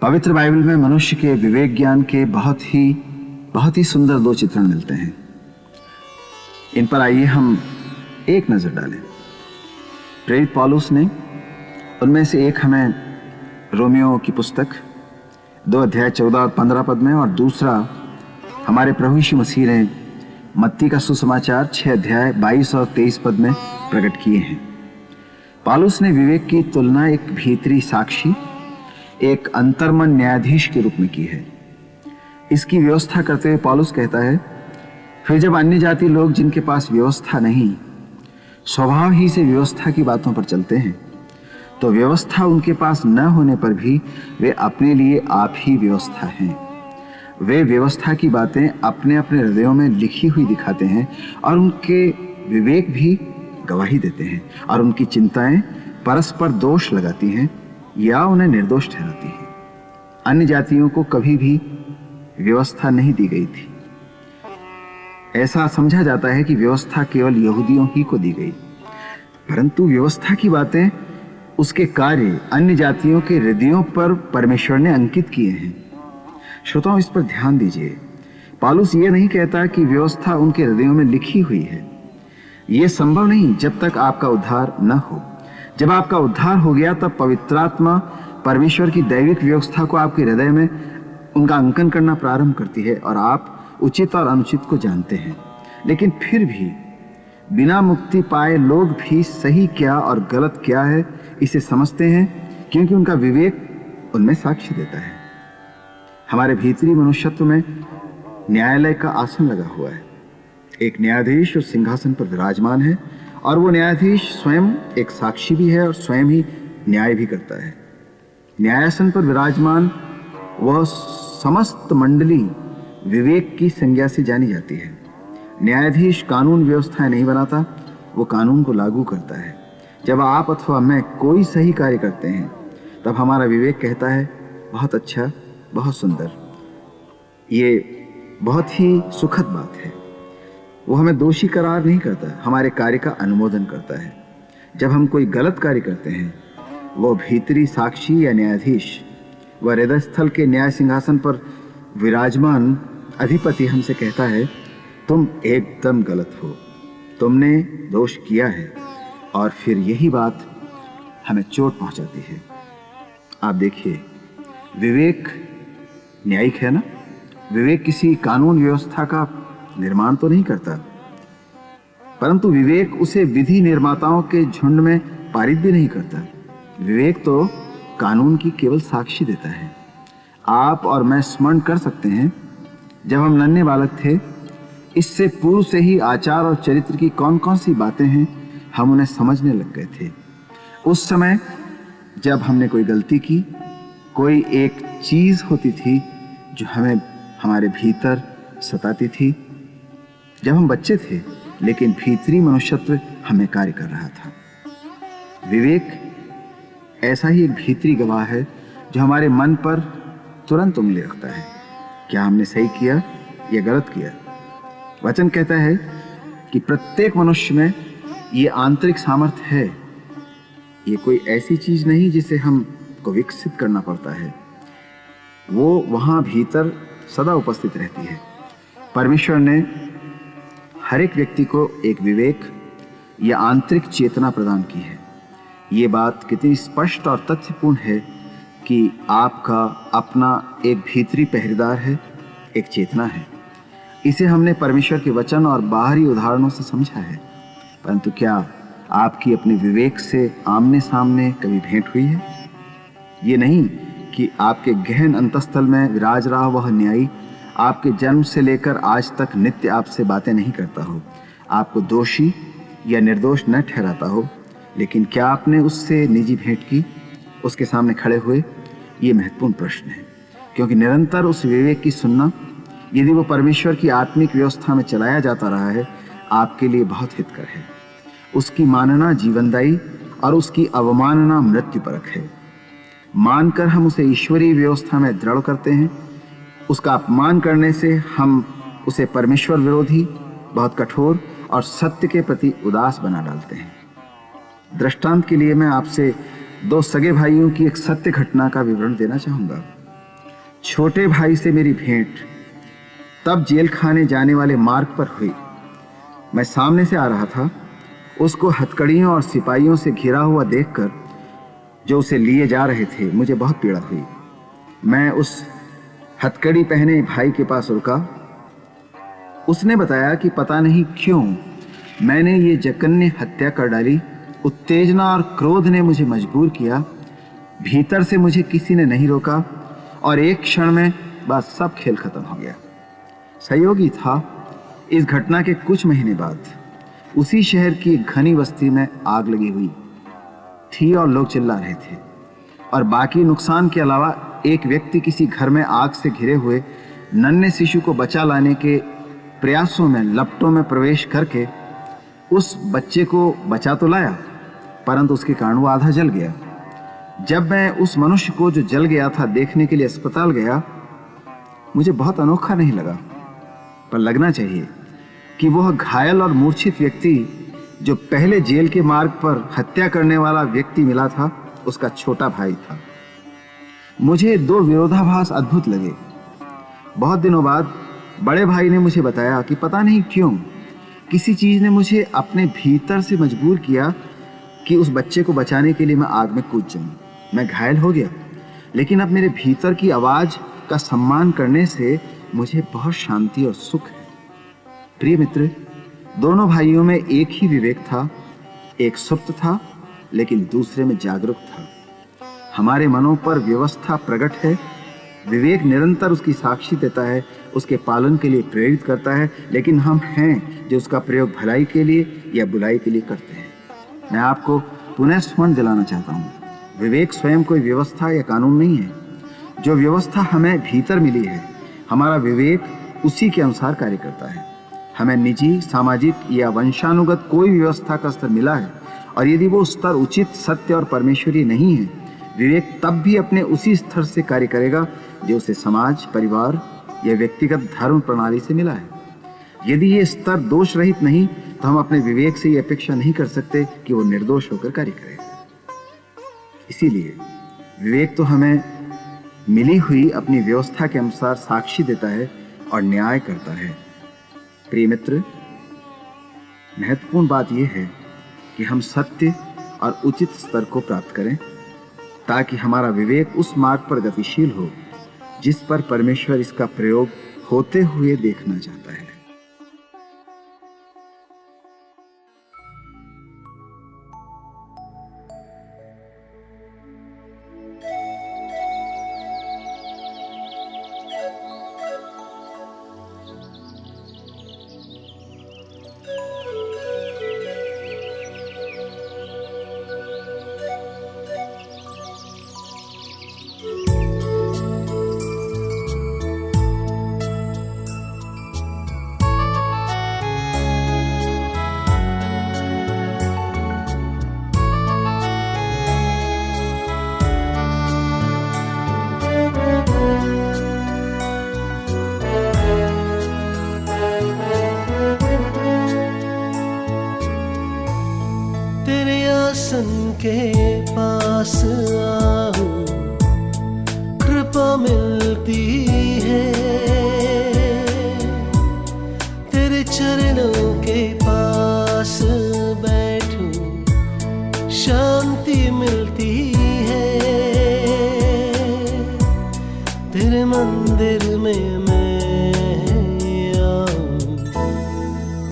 पवित्र बाइबल में मनुष्य के विवेक ज्ञान के बहुत ही सुंदर दो चित्रण मिलते हैं। इन पर आइए हम एक नजर डालें। प्रेरित पौलुस ने उनमें से एक हमें रोमियो की पुस्तक 2 अध्याय 14 और 15 पद में, और दूसरा हमारे प्रभु यीशु मसीह ने मत्ती का सुसमाचार 6 अध्याय 22 और 23 पद में प्रकट किए हैं। पौलुस ने विवेक की तुलना एक भीतरी साक्षी, एक अंतर्मन न्यायाधीश के रूप में की है। इसकी व्यवस्था करते हुए पौलुस कहता है, फिर जब अन्य जाति लोग जिनके पास व्यवस्था नहीं, स्वभाव ही से व्यवस्था की बातों पर चलते हैं, तो व्यवस्था उनके पास न होने पर भी वे अपने लिए आप ही व्यवस्था हैं। वे व्यवस्था की बातें अपने अपने हृदयों में लिखी हुई दिखाते हैं और उनके विवेक भी गवाही देते हैं, और उनकी चिंताएं परस्पर दोष लगाती हैं या उन्हें निर्दोष ठहराती हैं। अन्य जातियों को कभी भी व्यवस्था नहीं दी गई थी। ऐसा समझा जाता है कि व्यवस्था केवल यहूदियों ही को दी गई, परंतु व्यवस्था की बातें, उसके कार्य अन्य जातियों के हृदयों पर परमेश्वर ने अंकित किए हैं। श्रोताओं, इस पर ध्यान दीजिए। पौलुस ये नहीं कहता कि व्यवस्था उनके हृदयों में लिखी हुई है। यह संभव नहीं जब तक आपका उद्धार न हो। जब आपका उद्धार हो गया तब पवित्र आत्मा परमेश्वर की दैविक व्यवस्था को आपके हृदय में उनका अंकन करना प्रारंभ करती है और आप उचित और अनुचित को जानते हैं। लेकिन फिर भी बिना मुक्ति पाए लोग भी सही क्या और गलत क्या है इसे समझते हैं, क्योंकि उनका विवेक उनमें साक्ष्य देता है। हमारे भीतरी मनुष्यत्व में न्यायालय का आसन लगा हुआ है। एक न्यायाधीश उस सिंहासन पर विराजमान है, और वो न्यायाधीश स्वयं एक साक्षी भी है और स्वयं ही न्याय भी करता है। न्यायासन पर विराजमान वह समस्त मंडली विवेक की संज्ञा से जानी जाती है। न्यायाधीश कानून व्यवस्थाएं नहीं बनाता, वो कानून को लागू करता है। जब आप अथवा मैं कोई सही कार्य करते हैं, तब हमारा विवेक कहता है, बहुत अच्छा, बहुत सुंदर, ये बहुत ही सुखद बात है। वो हमें दोषी करार नहीं करता, हमारे कार्य का अनुमोदन करता है। जब हम कोई गलत कार्य करते हैं, वो भीतरी साक्षी या न्यायाधीश व हृदय स्थल के न्याय सिंहासन पर विराजमान अधिपति हमसे कहता है, तुम एकदम गलत हो, तुमने दोष किया है। और फिर यही बात हमें चोट पहुंचाती है। आप देखिए, विवेक न्यायिक है ना। विवेक किसी कानून व्यवस्था का निर्माण तो नहीं करता, परंतु विवेक उसे विधि निर्माताओं के झुंड में पारित भी नहीं करता। विवेक तो कानून की केवल साक्षी देता है। आप और मैं स्मरण कर सकते हैं, जब हम नन्हे बालक थे, इससे पूर्व से ही आचार और चरित्र की कौन कौन सी बातें हैं, हम उन्हें समझने लग गए थे। उस समय जब हमने कोई गलती की, कोई एक चीज होती थी जो हमें हमारे भीतर सताती थी। जब हम बच्चे थे, लेकिन भीतरी मनुष्यत्व हमें कार्य कर रहा था। विवेक ऐसा ही एक भीतरी गवाह है जो हमारे मन पर तुरंत उंगली रखता है, क्या हमने सही किया या गलत किया। वचन कहता है कि प्रत्येक मनुष्य में ये आंतरिक सामर्थ्य है। ये कोई ऐसी चीज नहीं जिसे हमको विकसित करना पड़ता है, वो वहां भीतर सदा उपस्थित रहती है। परमेश्वर ने हर एक व्यक्ति को एक विवेक या आंतरिक चेतना प्रदान की है। ये बात कितनी स्पष्ट और तथ्यपूर्ण है कि आपका अपना एक भीतरी पहरेदार है, एक चेतना है। इसे हमने परमेश्वर के वचन और बाहरी उदाहरणों से समझा है, परंतु क्या आपकी अपने विवेक से आमने सामने कभी भेंट हुई है? ये नहीं कि आपके गहन अंतस्थल में विराज रहा वह न्यायी आपके जन्म से लेकर आज तक नित्य आपसे बातें नहीं करता हो, आपको दोषी या निर्दोष न ठहराता हो, लेकिन क्या आपने उससे निजी भेंट की, उसके सामने खड़े हुए? ये महत्वपूर्ण प्रश्न है, क्योंकि निरंतर उस विवेक की सुनना, यदि वो परमेश्वर की आत्मिक व्यवस्था में चलाया जाता रहा है, आपके लिए बहुत हितकर है। उसकी मानना जीवनदायी और उसकी अवमानना मृत्युपरक है। मानकर हम उसे ईश्वरीय व्यवस्था में दृढ़ करते हैं, उसका अपमान करने से हम उसे परमेश्वर विरोधी, बहुत कठोर और सत्य के प्रति उदास बना डालते हैं। दृष्टांत के लिए मैं आपसे 2 सगे भाइयों की एक सत्य घटना का विवरण देना चाहूंगा। छोटे भाई से मेरी भेंट तब जेल खाने जाने वाले मार्ग पर हुई। मैं सामने से आ रहा था। उसको हथकड़ियों और सिपाहियों से घिरा हुआ देखकर जो उसे लिए जा रहे थे, मुझे बहुत पीड़ा हुई। मैं उस हथकड़ी पहने भाई के पास रुका। उसने बताया कि पता नहीं क्यों मैंने ये जघन्य हत्या कर डाली। उत्तेजना और क्रोध ने मुझे मजबूर किया। भीतर से मुझे किसी ने नहीं रोका और एक क्षण में बस सब खेल खत्म हो गया। सहयोगी था। इस घटना के कुछ महीने बाद उसी शहर की एक घनी बस्ती में आग लगी हुई थी और लोग चिल्ला रहे थे। और बाकी नुकसान के अलावा एक व्यक्ति किसी घर में आग से घिरे हुए नन्हे शिशु को बचा लाने के प्रयासों में लपटों में प्रवेश करके उस बच्चे को बचा तो लाया, परंतु उसके कारण वो आधा जल गया। जब मैं उस मनुष्य को जो जल गया था देखने के लिए अस्पताल गया, मुझे बहुत अनोखा नहीं लगा, पर लगना चाहिए कि वह घायल और मूर्छित व्यक्ति जो पहले जेल के मार्ग पर हत्या करने वाला व्यक्ति मिला था, उसका छोटा भाई था। मुझे दो विरोधाभास अद्भुत लगे। बहुत दिनों बाद बड़े भाई ने मुझे बताया कि पता नहीं क्यों किसी चीज ने मुझे अपने भीतर से मजबूर किया कि उस बच्चे को बचाने के लिए मैं आग में कूद जाऊं। मैं घायल हो गया, लेकिन अब मेरे भीतर की आवाज का सम्मान करने से मुझे बहुत शांति और सुख है। प्रिय मित्र, दोनों भाइयों में एक ही विवेक था। एक सुप्त था लेकिन दूसरे में जागरूक था। हमारे मनों पर व्यवस्था प्रकट है। विवेक निरंतर उसकी साक्षी देता है, उसके पालन के लिए प्रेरित करता है, लेकिन हम हैं जो उसका प्रयोग भलाई के लिए या बुराई के लिए करते हैं। मैं आपको पुनः स्मरण दिलाना चाहता हूँ, विवेक स्वयं कोई व्यवस्था या कानून नहीं है। जो व्यवस्था हमें भीतर मिली है, हमारा विवेक उसी के अनुसार कार्य करता है। हमें निजी, सामाजिक या वंशानुगत कोई व्यवस्था का स्तर मिला है, और यदि वो स्तर उचित, सत्य और परमेश्वरीय नहीं है, विवेक तब भी अपने उसी स्तर से कार्य करेगा जो उसे समाज, परिवार या व्यक्तिगत धर्म प्रणाली से मिला है। यदि ये स्तर दोष रहित नहीं, तो हम अपने विवेक से ये अपेक्षा नहीं कर सकते कि वो निर्दोष होकर कार्य करे। इसीलिए विवेक तो हमें मिली हुई अपनी व्यवस्था के अनुसार साक्षी देता है और न्याय करता है। प्रिय मित्र, महत्वपूर्ण बात यह है कि हम सत्य और उचित स्तर को प्राप्त करें, ताकि हमारा विवेक उस मार्ग पर गतिशील हो जिस पर परमेश्वर इसका प्रयोग होते हुए देखना चाहता है। के पास आऊं, कृपा मिलती है। तेरे चरणों के पास बैठूं, शांति मिलती है। तेरे मंदिर में मैं आऊं,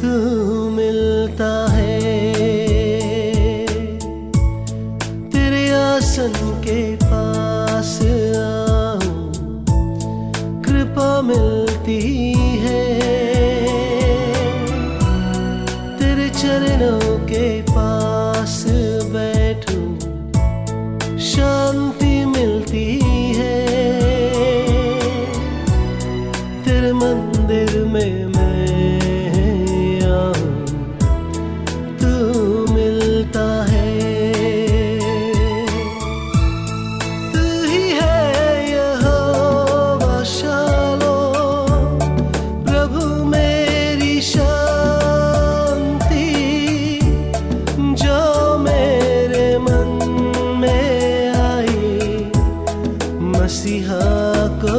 तू मिलता है। के पास आऊं, कृपा मिलती है। तेरे चरणों के पास बैठूं, शांति मिलती है। तेरे मंदिर में मैं आऊं, तू मिलता है। मसीहा को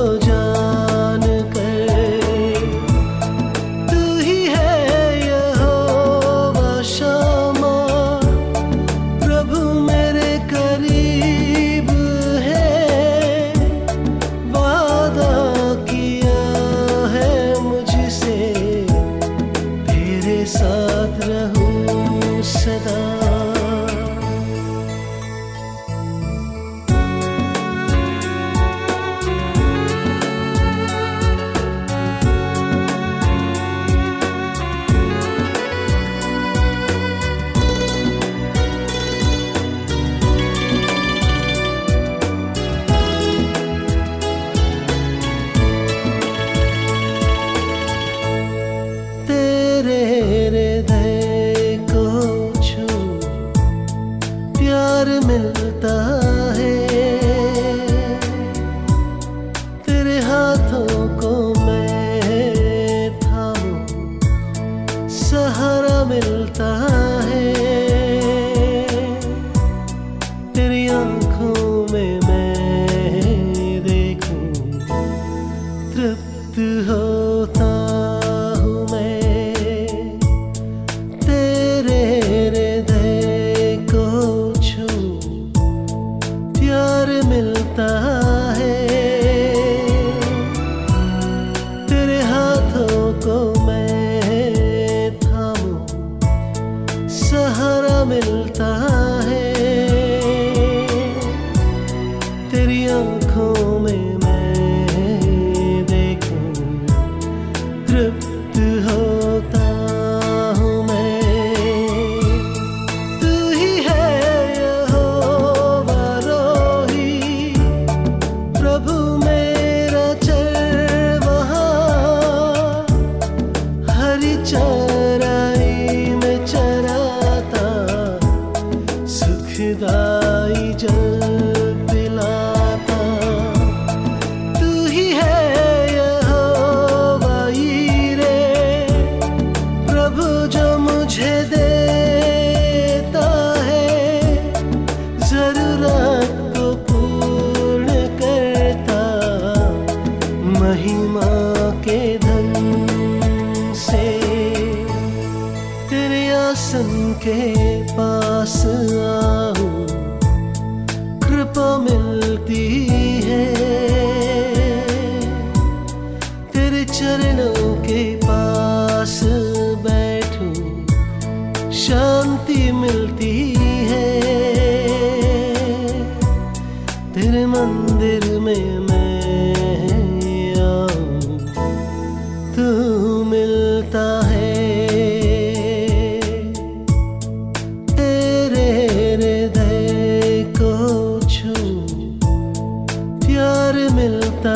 हाथों को मैं थामूं, सहारा मिलता है। तेरी आंखों में मैं देखूं, तृप्त होता हूँ मैं। तेरे हृदय को छूं, प्यार मिलता है। तेरे हाथों को मैं थामूं, सहारा मिलता है। तेरी आंखों में मैं देखूं, तृप्त होता हूँ मैं। तू ही है यहोवा रोही, प्रभु मेरा चरवाहा। हरी चराई में चराता, सुखदाई जल पिलाता। तू ही है यहोवा यीरे, प्रभु जो मुझे देता है। जरूरत को पूर्ण करता, महिमा के धन से। तेरे आसन के पास आऊं, कृपा मिलती है। तेरे चरणों के पास बैठूं, शांति मिलती है। तेरे मंदिर में मैं आऊं, तू मिलता है। तेरे हृदय को छूं, प्यार मिलता